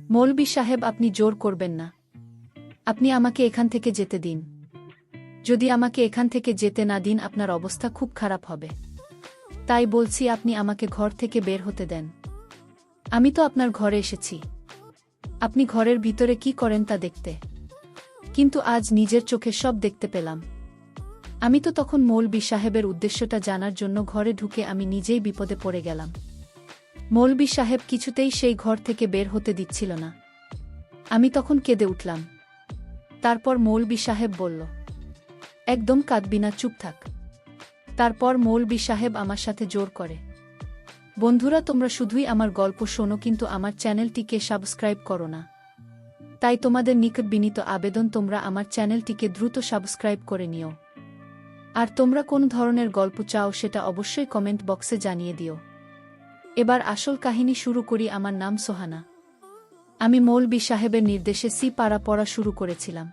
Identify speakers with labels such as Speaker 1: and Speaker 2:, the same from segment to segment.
Speaker 1: মৌলভী সাহেব, আপনি জোর করবেন না। আপনি আমাকে এখান থেকে যেতে দিন। যদি আমাকে এখান থেকে যেতে না দিন আপনার অবস্থা খুব খারাপ হবে। তাই বলছি আপনি আমাকে ঘর থেকে বের হতে দেন। আমি তো আপনার ঘরে এসেছি। আপনি ঘরের ভিতরে কি করেন তা দেখতে। কিন্তু আজ নিজের চোখে সব দেখতে পেলাম। আমি তো তখন মৌলভী সাহেবের উদ্দেশ্যটা জানার জন্য ঘরে ঢুকে আমি নিজেই বিপদে পড়ে গেলাম। মৌলভী সাহেব কিছুতেই সেই ঘর থেকে বের হতে দিচ্ছিল না। আমি তখন কেঁদে উঠলাম। তারপর মৌলভী সাহেব বলল, একদম কাঁদবি না, চুপ থাক। তারপর মৌলভী সাহেব আমার সাথে জোর করে, বন্ধুরা তোমরা শুধুই আমার গল্প শোনো কিন্তু আমার চ্যানেলটিকে সাবস্ক্রাইব করো না। তাই তোমাদের নিকট বিনীত আবেদন তোমরা আমার চ্যানেলটিকে দ্রুত সাবস্ক্রাইব করে নিও। আর তোমরা কোন ধরনের গল্প চাও সেটা অবশ্যই কমেন্ট বক্সে জানিয়ে দিও। এবার আসল কাহিনী শুরু করি। আমার নাম সোহানা। আমি মৌলভী সাহেবের নির্দেশে পারা পড়া শুরু করেছিলাম।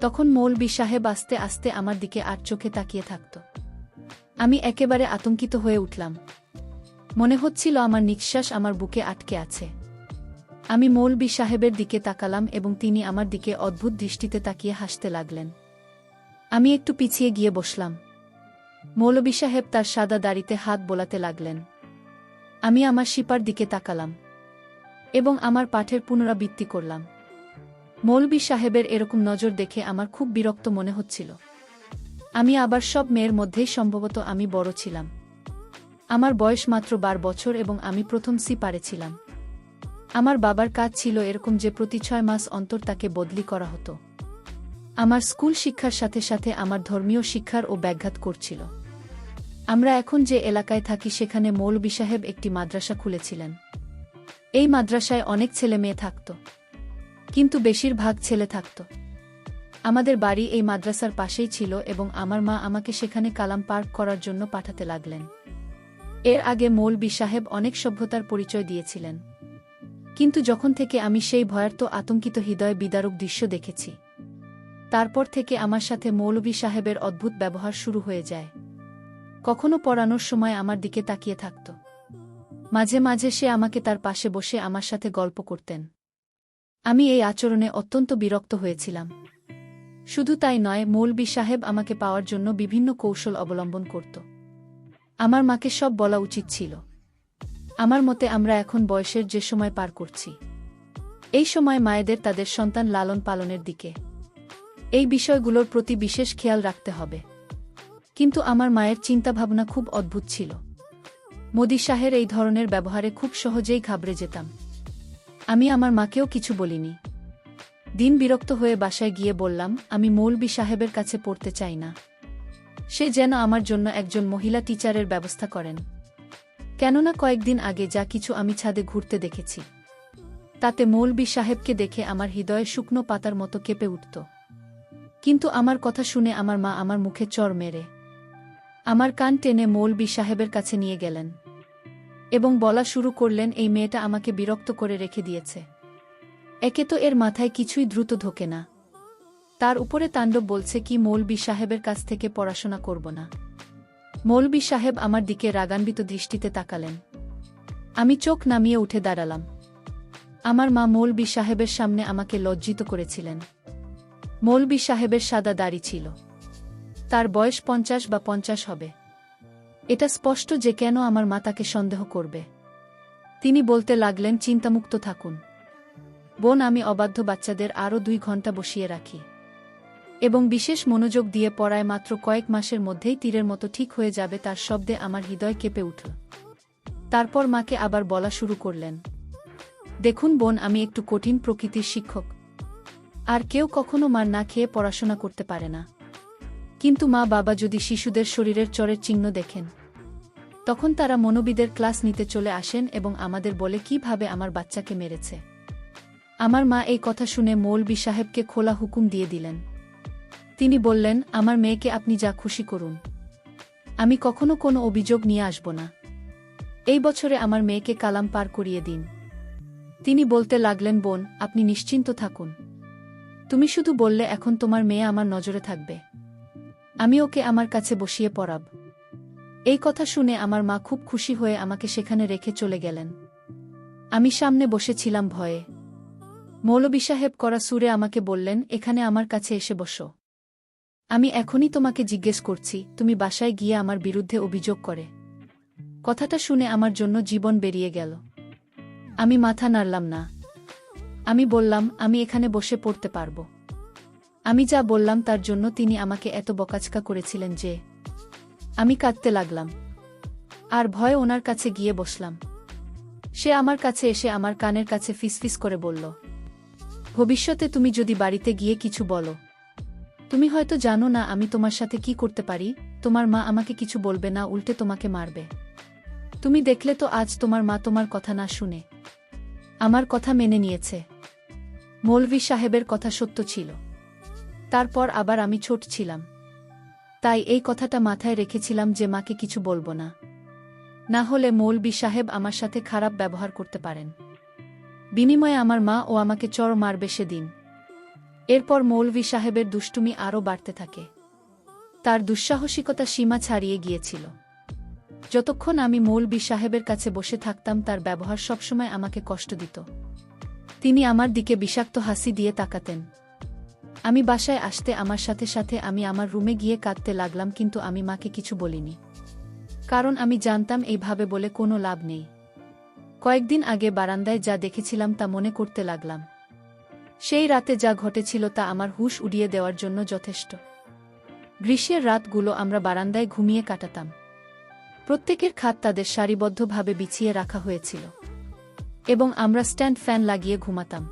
Speaker 1: তখন মৌলভী সাহেব আস্তে আস্তে আমার দিকে আর চোখে তাকিয়ে থাকত। আমি একেবারে আতঙ্কিত হয়ে উঠলাম। মনে হচ্ছিল আমার নিঃশ্বাস আমার বুকে আটকে আছে। আমি মৌলভী সাহেবের দিকে তাকালাম এবং তিনি আমার দিকে অদ্ভুত দৃষ্টিতে তাকিয়ে হাসতে লাগলেন। আমি একটু পিছিয়ে গিয়ে বসলাম। মৌলভী সাহেব তার সাদা দাড়িতে হাত বোলাতে লাগলেন। আমি আমার শিপার দিকে তাকালাম এবং আমার পাঠের পুনরাবৃত্তি করলাম। মৌলভী সাহেবের এরকম নজর দেখে আমার খুব বিরক্ত মনে হচ্ছিল। আমি আবার সব মেয়ের মধ্যেই সম্ভবত আমি বড় ছিলাম। আমার বয়স মাত্র 12 বছর এবং আমি প্রথম পারে ছিলাম। আমার বাবার কাজ ছিল এরকম যে প্রতি 6 মাস অন্তর তাকে বদলি করা হতো। আমার স্কুল শিক্ষার সাথে সাথে আমার ধর্মীয় শিক্ষারও ব্যাঘাত করছিল। আমরা এখন যে এলাকায় থাকি সেখানে মৌলভী সাহেব একটি মাদ্রাসা খুলেছিলেন। এই মাদ্রাসায় অনেক ছেলে মেয়ে থাকত, কিন্তু বেশিরভাগ ছেলে থাকত। আমাদের বাড়ি এই মাদ্রাসার পাশেই ছিল এবং আমার মা আমাকে সেখানে কালাম পাঠ করার জন্য পাঠাতে লাগলেন। এর আগে মৌলভী সাহেব অনেক সভ্যতার পরিচয় দিয়েছিলেন, কিন্তু যখন থেকে আমি সেই ভয়ার্ত আতঙ্কিত হৃদয় বিদারক দৃশ্য দেখেছি, তারপর থেকে আমার সাথে মৌলভী সাহেবের অদ্ভুত ব্যবহার শুরু হয়ে যায়। কখনো পড়ানোর সময় আমার দিকে তাকিয়ে থাকত। মাঝে মাঝে সে আমাকে তার পাশে বসে আমার সাথে গল্প করতেন। আমি এই আচরণে অত্যন্ত বিরক্ত হয়েছিলাম। শুধু তাই নয়, মৌলভী সাহেব আমাকে পাওয়ার জন্য বিভিন্ন কৌশল অবলম্বন করত। আমার মাকে সব বলা উচিত ছিল। আমার মতে আমরা এখন বয়সের যে সময় পার করছি, এই সময় মায়েদের তাদের সন্তান লালন পালনের দিকে এই বিষয়গুলোর প্রতি বিশেষ খেয়াল রাখতে হবে। কিন্তু আমার মায়ের চিন্তাভাবনা খুব অদ্ভুত ছিল। মোদি শাহের এই ধরনের ব্যবহারে খুব সহজেই ঘাবড়ে যেতাম। আমি আমার মাকেও কিছু বলিনি। দিন বিরক্ত হয়ে বাসায় গিয়ে বললাম, আমি মৌলভী সাহেবের কাছে পড়তে চাই না। সে যেন আমার জন্য একজন মহিলা টিচারের ব্যবস্থা করেন। কেননা কয়েকদিন আগে যা কিছু আমি ছাদে ঘুরতে দেখেছি, তাতে মৌলভী সাহেবকে দেখে আমার হৃদয়ে শুকনো পাতার মতো কেঁপে উঠত। কিন্তু আমার কথা শুনে আমার মা আমার মুখে চড় মেরে আমার কান টেনে মৌলভী সাহেবের কাছে নিয়ে গেলেন এবং বলা শুরু করলেন, এই মেয়েটা আমাকে বিরক্ত করে রেখে দিয়েছে। একে তো এর মাথায় কিছুই দ্রুত ঢোকে না, তার উপরে তাণ্ডব বলছে কি মৌলভী সাহেবের কাছ থেকে পড়াশোনা করব না। মৌলভী সাহেব আমার দিকে রাগান্বিত দৃষ্টিতে তাকালেন। আমি চোখ নামিয়ে উঠে দাঁড়ালাম। আমার মা মৌলভী সাহেবের সামনে আমাকে লজ্জিত করেছিলেন। মৌলভী সাহেবের সাদা দাড়ি ছিল। তার বয়স 50 বা 50 হবে। এটা স্পষ্ট যে কেন আমার মা তাকে সন্দেহ করবে। তিনি বলতে লাগলেন, চিন্তামুক্ত থাকুন বোন, আমি অবাধ্য বাচ্চাদের আরও 2 ঘন্টা বসিয়ে রাখি এবং বিশেষ মনোযোগ দিয়ে পড়ায় মাত্র কয়েক মাসের মধ্যেই তীরের মতো ঠিক হয়ে যাবে। তার শব্দে আমার হৃদয় কেঁপে উঠল। তারপর মাকে আবার বলা শুরু করলেন, দেখুন বোন, আমি একটু কঠিন প্রকৃতির শিক্ষক, আর কেউ কখনো মার না খেয়ে পড়াশোনা করতে পারে না। কিন্তু মা বাবা যদি শিশুদের শরীরের চরের চিহ্ন দেখেন, তখন তারা মনোবিদের ক্লাস নিতে চলে আসেন এবং আমাদের বলে কিভাবে আমার বাচ্চাকে মেরেছে। আমার মা এই কথা শুনে মৌলভী সাহেবকে খোলা হুকুম দিয়ে দিলেন। তিনি বললেন, আমার মেয়েকে আপনি যা খুশি করুন, আমি কখনো কোনো অভিযোগ নিয়ে আসব না। এই বছরে আমার মেয়েকে কালাম পার করিয়ে দিন। তিনি বলতে লাগলেন, বোন, আপনি নিশ্চিন্ত থাকুন। তুমি শুধু বললে এখন তোমার মেয়ে আমার নজরে থাকবে, আমি ওকে আমার কাছে বসিয়ে পড়াব। এই কথা শুনে আমার মা খুব খুশি হয়ে আমাকে সেখানে রেখে চলে গেলেন। আমি সামনে বসেছিলাম ভয়ে। মৌলভী সাহেব কড়া সুরে আমাকে বললেন, এখানে আমার কাছে এসে বসো। আমি এখনই তোমাকে জিজ্ঞেস করছি, তুমি বাসায় গিয়ে আমার বিরুদ্ধে অভিযোগ করে। কথাটা শুনে আমার জন্য জীবন বেরিয়ে গেল। আমি মাথা নাড়লাম না। আমি বললাম, আমি এখানে বসে পড়তে পারব। আমি যা বললাম তার জন্য তিনি আমাকে এত বকাঝকা করেছিলেন যে আমি কাঁদতে লাগলাম। আর ভয়ে ওনার কাছে গিয়ে বসলাম। সে আমার কাছে এসে আমার কানের কাছে ফিসফিস করে বলল, ভবিষ্যতে তুমি যদি বাড়িতে গিয়ে কিছু বলো, তুমি হয়তো জানো না আমি তোমার সাথে কি করতে পারি। তোমার মা আমাকে কিছু বলবে না, উল্টে তোমাকে মারবে। তুমি দেখলে তো আজ তোমার মা তোমার কথা না শুনে আমার কথা মেনে নিয়েছে। মৌলভী সাহেবের কথা সত্য ছিল। তারপর আবার আমি ছোট ছিলাম, তাই এই কথাটা মাথায় রেখেছিলাম যে মাকে কিছু বলবো না, না হলে মৌলভী সাহেব আমার সাথে খারাপ ব্যবহার করতে পারেন। বিনিময়ে আমার মা ও আমাকে চড় মারবে সেদিন। এরপর মৌলভী সাহেবের দুষ্টুমি আরও বাড়তে থাকে। তার দুঃসাহসিকতা সীমা ছাড়িয়ে গিয়েছিল। যতক্ষণ আমি মৌলভী সাহেবের কাছে বসে থাকতাম তার ব্যবহার সবসময় আমাকে কষ্ট দিত। তিনি আমার দিকে বিষাক্ত হাসি দিয়ে তাকাতেন। আমি বাসায় আসতে আমার সাথে সাথে আমি আমার রুমে গিয়ে কাঁদতে লাগলাম, কিন্তু আমি মাকে কিছু বলিনি। কারণ আমি জানতাম এইভাবে বলে কোনো লাভ নেই। কয়েকদিন আগে বারান্দায় যা দেখেছিলাম তা মনে করতে লাগলাম। সেই রাতে যা ঘটেছিল তা আমার হুঁশ উড়িয়ে দেওয়ার জন্য যথেষ্ট। গ্রীষ্মের রাতগুলো আমরা বারান্দায় ঘুমিয়ে কাটাতাম। প্রত্যেকের খাট তাদের সারিবদ্ধভাবে বিছিয়ে রাখা হয়েছিল এবং আমরা স্ট্যান্ড ফ্যান লাগিয়ে ঘুমাতাম।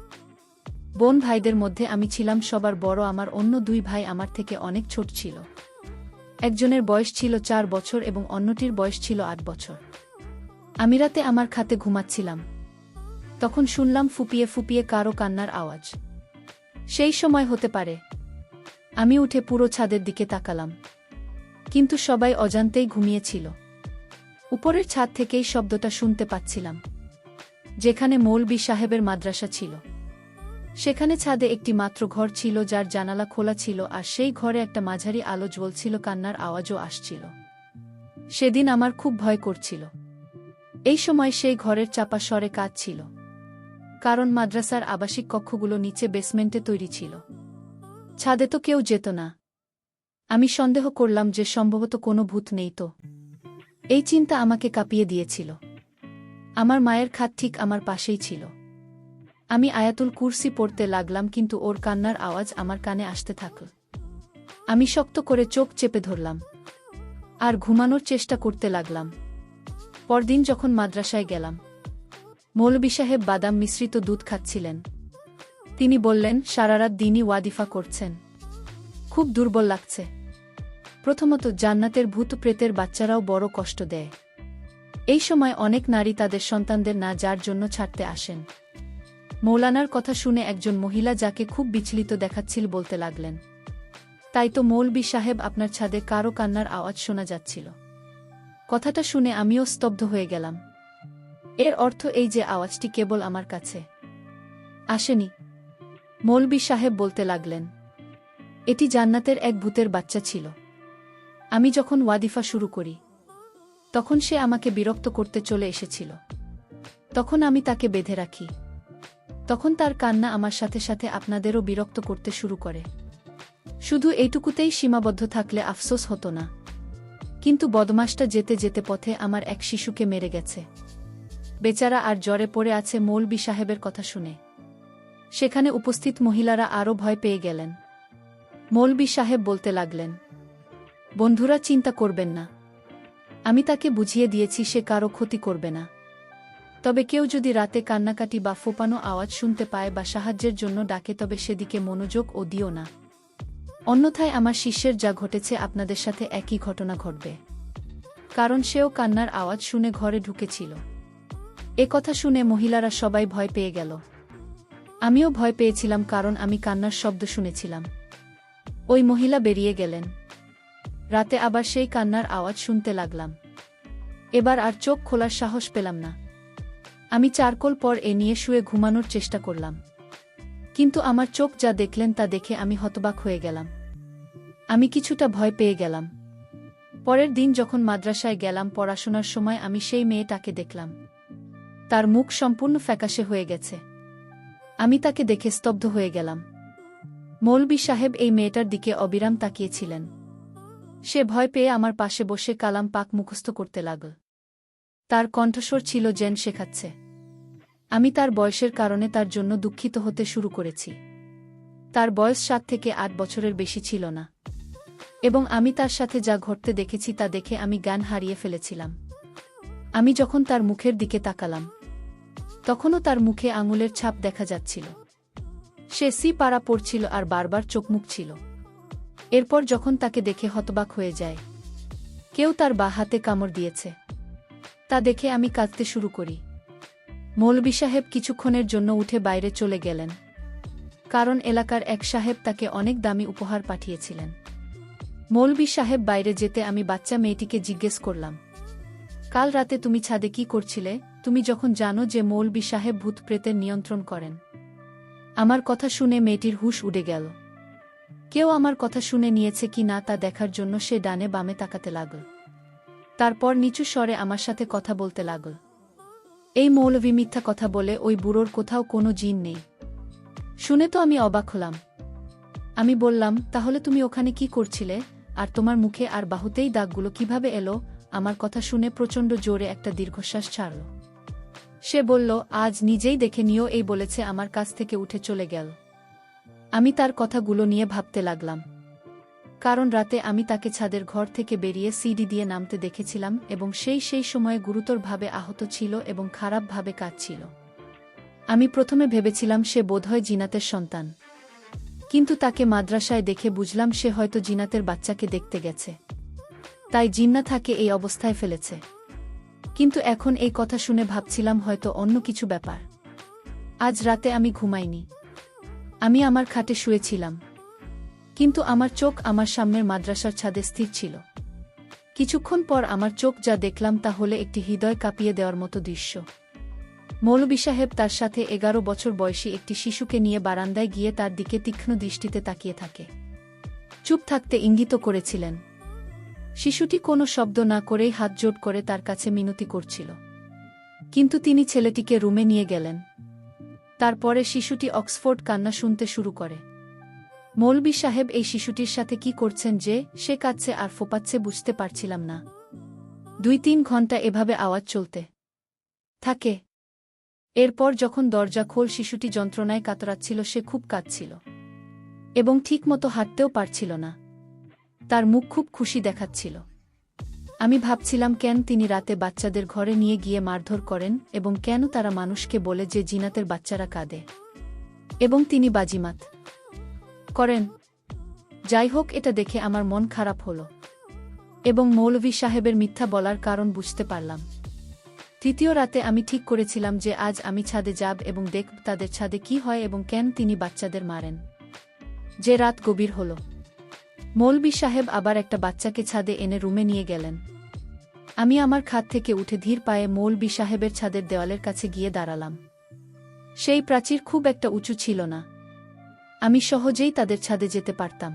Speaker 1: বোন ভাইদের মধ্যে আমি ছিলাম সবার বড়। আমার অন্য দুই ভাই আমার থেকে অনেক ছোট ছিল। একজনের বয়স ছিল 4 বছর এবং অন্যটির বয়স ছিল 8 বছর। আমি রাতে আমার খাটে ঘুমাচ্ছিলাম। তখন শুনলাম ফুপিয়ে ফুপিয়ে কারো কান্নার আওয়াজ। সেই সময় হতে পারে। আমি উঠে পুরো ছাদের দিকে তাকালাম, কিন্তু সবাই অজান্তেই ঘুমিয়েছিল। উপরের ছাদ থেকেই শব্দটা শুনতে পাচ্ছিলাম, যেখানে মৌলভী সাহেবের মাদ্রাসা ছিল। সেখানে ছাদে একটি মাত্র ঘর ছিল যার জানালা খোলা ছিল, আর সেই ঘরে একটা মাঝারি আলো জ্বলছিল। কান্নার আওয়াজও আসছিল। সেদিন আমার খুব ভয় করছিল। এই সময় সেই ঘরের চাপা স্বরে কাঁদছিল, কারণ মাদ্রাসার আবাসিক কক্ষগুলো নিচে বেসমেন্টে তৈরি ছিল। ছাদে তো কেউ যেত না। আমি সন্দেহ করলাম যে সম্ভবত কোনো ভূত নেই তো। এই চিন্তা আমাকে কাঁপিয়ে দিয়েছিল। আমার মায়ের খাট ঠিক আমার পাশেই ছিল। আমি আয়াতুল কুরসি পড়তে লাগলাম, কিন্তু ওর কান্নার আওয়াজ আমার কানে আসতে থাকল। আমি শক্ত করে চোখ চেপে ধরলাম আর ঘুমানোর চেষ্টা করতে লাগলাম। পরদিন যখন মাদ্রাসায় গেলাম, মৌলভী সাহেব বাদাম মিশ্রিত দুধ খাচ্ছিলেন। তিনি বললেন, সারারাত দিনই ওয়াদিফা করছেন, খুব দুর্বল লাগছে। প্রথমত, জান্নাতের ভূত প্রেতের বাচ্চারাও বড় কষ্ট দেয়। এই সময় অনেক নারী তাদের সন্তানদের না যার জন্য ছাড়তে আসেন। মৌলানার কথা শুনে একজন মহিলা যাকে খুব বিচলিত দেখাচ্ছিল বলতে লাগলেন, তাই তো মৌলভী সাহেব, আপনার ছাদে কারো কান্নার আওয়াজ শোনা যাচ্ছিল। কথাটা শুনে আমিও স্তব্ধ হয়ে গেলাম। এর অর্থ এই যে আওয়াজটি কেবল আমার কাছে আসেনি। মৌলভী সাহেব বলতে লাগলেন, এটি জান্নাতের এক ভূতের বাচ্চা ছিল। আমি যখন ওয়াদিফা শুরু করি তখন সে আমাকে বিরক্ত করতে চলে এসেছিল। তখন আমি তাকে বেঁধে রাখি। তখন তার কান্না আমার সাথে সাথে আপনাদেরও বিরক্ত করতে শুরু করে। শুধু এইটুকুতেই সীমাবদ্ধ থাকলে আফসোস হতো না, কিন্তু বদমাসটা যেতে যেতে পথে আমার এক শিশুকে মেরে গেছে। বেচারা আর জ্বরে পড়ে আছে। মৌলভী সাহেবের কথা শুনে সেখানে উপস্থিত মহিলারা আরও ভয় পেয়ে গেলেন। মৌলভী সাহেব বলতে লাগলেন, বন্ধুরা, চিন্তা করবেন না, আমি তাকে বুঝিয়ে দিয়েছি সে কারো ক্ষতি করবে না। তবে কেউ যদি রাতে কান্নাকাটি বা ফোপানো আওয়াজ শুনতে পায় বা সাহায্যের জন্য ডাকে, তবে সেদিকে মনোযোগ ও দিও না। অন্যথায় আমার শিষ্যের যা ঘটেছে আপনাদের সাথে একই ঘটনা ঘটবে, কারণ সেও কান্নার আওয়াজ শুনে ঘরে ঢুকেছিল। এ কথা শুনে মহিলারা সবাই ভয় পেয়ে গেল। আমিও ভয় পেয়েছিলাম, কারণ আমি কান্নার শব্দ শুনেছিলাম। ওই মহিলা বেরিয়ে গেলেন। রাতে আবার সেই কান্নার আওয়াজ শুনতে লাগলাম। এবার আর চোখ খোলার সাহস পেলাম না। আমি চারকোল পর এ নিয়ে শুয়ে ঘুমানোর চেষ্টা করলাম, কিন্তু আমার চোখ যা দেখলেন তা দেখে আমি হতবাক হয়ে গেলাম। আমি কিছুটা ভয় পেয়ে গেলাম। পরের দিন যখন মাদ্রাসায় গেলাম পড়াশোনার সময়, আমি সেই মেয়েটাকে দেখলাম। তার মুখ সম্পূর্ণ ফ্যাকাশে হয়ে গেছে। আমি তাকে দেখে স্তব্ধ হয়ে গেলাম। মৌলভী সাহেব এই মেয়েটার দিকে অবিরাম তাকিয়েছিলেন। সে ভয় পেয়ে আমার পাশে বসে কালাম পাক মুখস্থ করতে লাগল। তার কণ্ঠস্বর ছিল যেন শেখাচ্ছে। আমি তার বয়সের কারণে তার জন্য দুঃখিত হতে শুরু করেছি। তার বয়স 7 থেকে 8 বছরের বেশি ছিল না, এবং আমি তার সাথে যা ঘটতে দেখেছি তা দেখে আমি জ্ঞান হারিয়ে ফেলেছিলাম। আমি যখন তার মুখের দিকে তাকালাম, তখনও তার মুখে আঙুলের ছাপ দেখা যাচ্ছিল। সে পাড়া পড়ছিল আর বারবার চোখ মুখছিল। এরপর যখন তাকে দেখে হতবাক হয়ে যায়, কেউ তার বা হাতে কামড় দিয়েছে, তা দেখে আমি কাঁদতে শুরু করি। মৌলভী সাহেব কিছুক্ষণের জন্য উঠে বাইরে চলে গেলেন, কারণ এলাকার এক সাহেব তাকে অনেক দামি উপহার পাঠিয়েছিলেন। মৌলভী সাহেব বাইরে যেতে আমি বাচ্চা মেয়েটিকে জিজ্ঞেস করলাম, কাল রাতে তুমি ছাদে কি করছিলে, তুমি যখন জানো যে মৌলভী সাহেব ভূত প্রেতের নিয়ন্ত্রণ করেন? আমার কথা শুনে মেয়েটির হুঁশ উড়ে গেল। কেউ আমার কথা শুনে নিয়েছে কি না তা দেখার জন্য সে ডানে বামে তাকাতে লাগল। তারপর নিচু স্বরে আমার সাথে কথা বলতে লাগল। এই মৌলভী মিথ্যা কথা বলে, ওই বুড়োর কোথাও কোনো জিন নেই। শুনে তো আমি অবাক হলাম। আমি বললাম, তাহলে তুমি ওখানে কি করছিলে, আর তোমার মুখে আর বাহুতেই দাগগুলো কিভাবে এলো? আমার কথা শুনে প্রচণ্ড জোরে একটা দীর্ঘশ্বাস ছাড়ল। সে বলল, আজ নিজেই দেখে নিও, এই বলেছে আমার কাছ থেকে উঠে চলে গেল। আমি তার কথাগুলো নিয়ে ভাবতে লাগলাম, কারণ রাতে আমি তাকে ছাদের ঘর থেকে বেরিয়ে সিঁড়ি দিয়ে নামতে দেখেছিলাম, এবং সেই সময়ে গুরুতরভাবে আহত ছিল এবং খারাপভাবে কাঁদছিল। আমি প্রথমে ভেবেছিলাম সে বোধহয় জিনাতের সন্তান, কিন্তু তাকে মাদ্রাসায় দেখে বুঝলাম সে হয়তো জিনাতের বাচ্চাকে দেখতে গেছে, তাই জিন্না থাকে এই অবস্থায় ফেলেছে। কিন্তু এখন এই কথা শুনে ভাবছিলাম হয়তো অন্য কিছু ব্যাপার। আজ রাতে আমি ঘুমাইনি। আমি আমার খাটে শুয়েছিলাম, কিন্তু আমার চোখ আমার সামনের মাদ্রাসার ছাদে স্থির ছিল। কিছুক্ষণ পর আমার চোখ যা দেখলাম তা হলে একটি হৃদয় কাঁপিয়ে দেওয়ার মতো দৃশ্য। মৌলভী সাহেব তার সাথে 11 বছর বয়সী একটি শিশুকে নিয়ে বারান্দায় গিয়ে তার দিকে তীক্ষ্ণ দৃষ্টিতে তাকিয়ে থাকে। চুপ থাকতে ইঙ্গিত করেছিলেন। শিশুটি কোনো শব্দ না করেই হাত জোড় করে তার কাছে মিনতি করছিল। কিন্তু তিনি ছেলেটিকে রুমে নিয়ে গেলেন। তারপরে শিশুটি অক্সফোর্ড কান্না শুনতে শুরু করে। মৌলভী সাহেব এই শিশুটির সাথে কি করছেন যে সে কাঁদছে আর ফোঁপাচ্ছে বুঝতে পারছিলাম না। 2-3 ঘন্টা এভাবে আওয়াজ চলতে থাকে। এরপর যখন দরজা খোল, শিশুটি যন্ত্রণায় কাতরাচ্ছিল, সে খুব কাঁদছিল এবং ঠিকমতো হাঁটতেও পারছিল না। তার মুখ খুব খুশি দেখাচ্ছিল। আমি ভাবছিলাম কেন তিনি রাতে বাচ্চাদের ঘরে নিয়ে গিয়ে মারধর করেন, এবং কেন তারা মানুষকে বলে যে জিনাতের বাচ্চারা কাঁদে, এবং তিনি বাজিমাত করেন। যাই হোক, এটা দেখে আমার মন খারাপ হলো, এবং মৌলভী সাহেবের মিথ্যা বলার কারণ বুঝতে পারলাম। তৃতীয় রাতে আমি ঠিক করেছিলাম যে আজ আমি ছাদে যাব এবং দেখব তাদের ছাদে কি হয় এবং কেন তিনি বাচ্চাদের মারেন। যে রাত গভীর হল, মৌলভী সাহেব আবার একটা বাচ্চাকে ছাদে এনে রুমে নিয়ে গেলেন। আমি আমার খাট থেকে উঠে ধীর পায়ে মৌলভী সাহেবের ছাদের দেওয়ালের কাছে গিয়ে দাঁড়ালাম। সেই প্রাচীর খুব একটা উঁচু ছিল না, আমি সহজেই তাদের ছাদে যেতে পারতাম।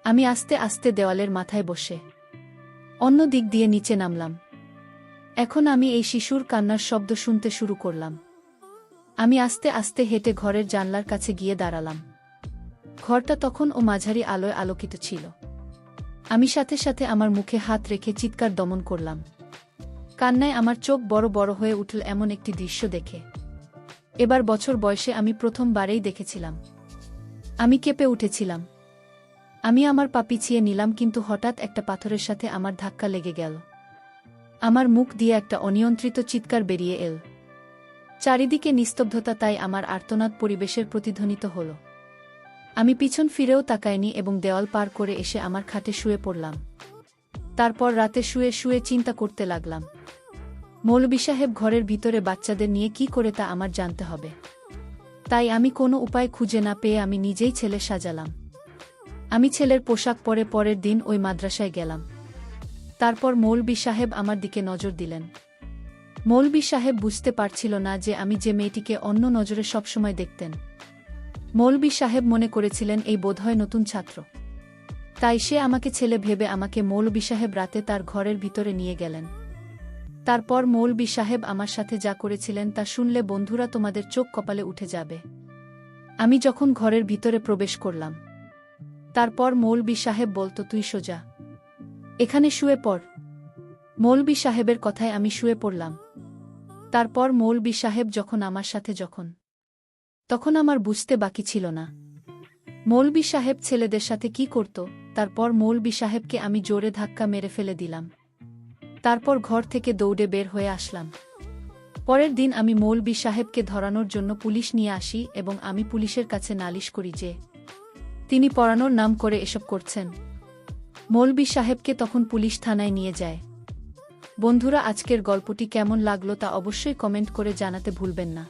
Speaker 1: আমি আস্তে আস্তে দেওয়ালের মাথায় বসে অন্য দিক দিয়ে নিচে নামলাম। এখন আমি এই শিশুর কান্নার শব্দ শুনতে শুরু করলাম। আমি আস্তে আস্তে হেঁটে ঘরের জানলার কাছে গিয়ে দাঁড়ালাম। ঘরটা তখন ও মাঝারি আলোয় আলোকিত ছিল। আমি সাথে সাথে আমার মুখে হাত রেখে চিৎকার দমন করলাম। কান্নায় আমার চোখ বড় বড় হয়ে উঠল এমন একটি দৃশ্য দেখে। এবার বছর বয়সে আমি প্রথমবারেই দেখেছিলাম। আমি কেঁপে উঠেছিলাম। আমি আমার পা পিছিয়ে নিলাম, কিন্তু হঠাৎ একটা পাথরের সাথে আমার ধাক্কা লেগে গেল। আমার মুখ দিয়ে একটা অনিয়ন্ত্রিত চিৎকার বেরিয়ে এল। চারিদিকে নিস্তব্ধতা, তাই আমার আর্তনাদ পরিবেশের প্রতিধ্বনিত হল। আমি পিছন ফিরেও তাকাইনি এবং দেওয়াল পার করে এসে আমার খাটে শুয়ে পড়লাম। তারপর রাতে শুয়ে শুয়ে চিন্তা করতে লাগলাম, মৌলভী সাহেব ঘরের ভিতরে বাচ্চাদের নিয়ে কি করে তা আমার জানতে হবে। তাই আমি কোনো উপায় খুঁজে না পেয়ে আমি নিজেই ছেলে সাজালাম। আমি ছেলের পোশাক পরে পরের দিন ওই মাদ্রাসায় গেলাম। তারপর মৌলভী সাহেব আমার দিকে নজর দিলেন। মৌলভী সাহেব বুঝতে পারছিল না যে আমি যে মেয়েটিকে অন্য নজরে সবসময় দেখতেন। মৌলভী সাহেব মনে করেছিলেন এই বোধহয় নতুন ছাত্র, তাই সে আমাকে ছেলে ভেবে আমাকে মৌলভী সাহেব রাতে তার ঘরের ভিতরে নিয়ে গেলেন। তারপর মৌলভী সাহেব আমার সাথে যা করেছিলেন তা শুনলে বন্ধুরা তোমাদের চোখ কপালে উঠে যাবে। আমি যখন ঘরের ভিতরে প্রবেশ করলাম, তারপর মৌলবি সাহেব বলতো, তুই সোজা এখানে শুয়ে পড়। মৌলবি সাহেবের কথায় আমি শুয়ে পড়লাম। তারপর মৌলবি সাহেব যখন আমার সাথে তখন আমার বুঝতে বাকি ছিল না মৌলবি সাহেব ছেলেদের সাথে কি করত। তারপর মৌলবি সাহেবকে আমি জোরে ধাক্কা মেরে ফেলে দিলাম। তারপর ঘর থেকে দৌড়ে বের হয়ে আসলাম। পরের দিন আমি মৌলবি সাহেবকে ধরানোর জন্য পুলিশ নিয়ে আসি এবং আমি পুলিশের কাছে নালিশ করি যে তিনি পড়ানোর নাম করে এসব করছেন। মৌলবি সাহেবকে তখন পুলিশ থানায় নিয়ে যায়। বন্ধুরা, আজকের গল্পটি কেমন লাগলো তা অবশ্যই কমেন্ট করে জানাতে ভুলবেন না।